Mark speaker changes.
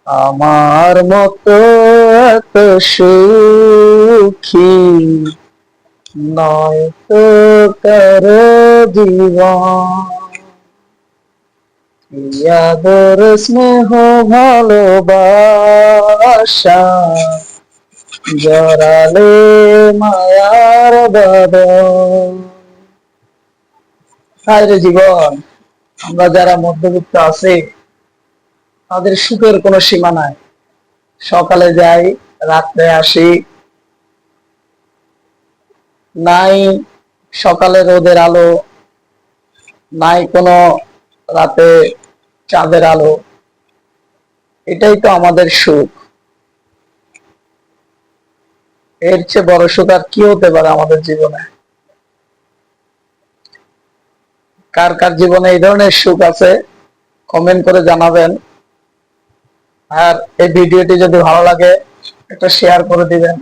Speaker 1: আমার মতো এত সুখী নয় তো কারো জীবন। কি আদর স্নেহ ভালোবাসা জড়ালে মায়ার বাঁধন। হায় রে জীবন, আমরা যারা মধ্যবিত্ত আছি তাদের সুখের কোনো সীমা নাই। সকালে যাই, রাত্রে আসি, নাই সকালে রোদের আলো, নাই কোনো রাতে চাঁদের আলো। এটাই তো আমাদের সুখ। এর চেয়ে বড় সুখ আর কি হতে পারে আমাদের জীবনে? কার কার জীবনে এই ধরনের সুখ আছে কমেন্ট করে জানাবেন। আর এই ভিডিওটি যদি ভালো লাগে একটা শেয়ার করে দিবেন।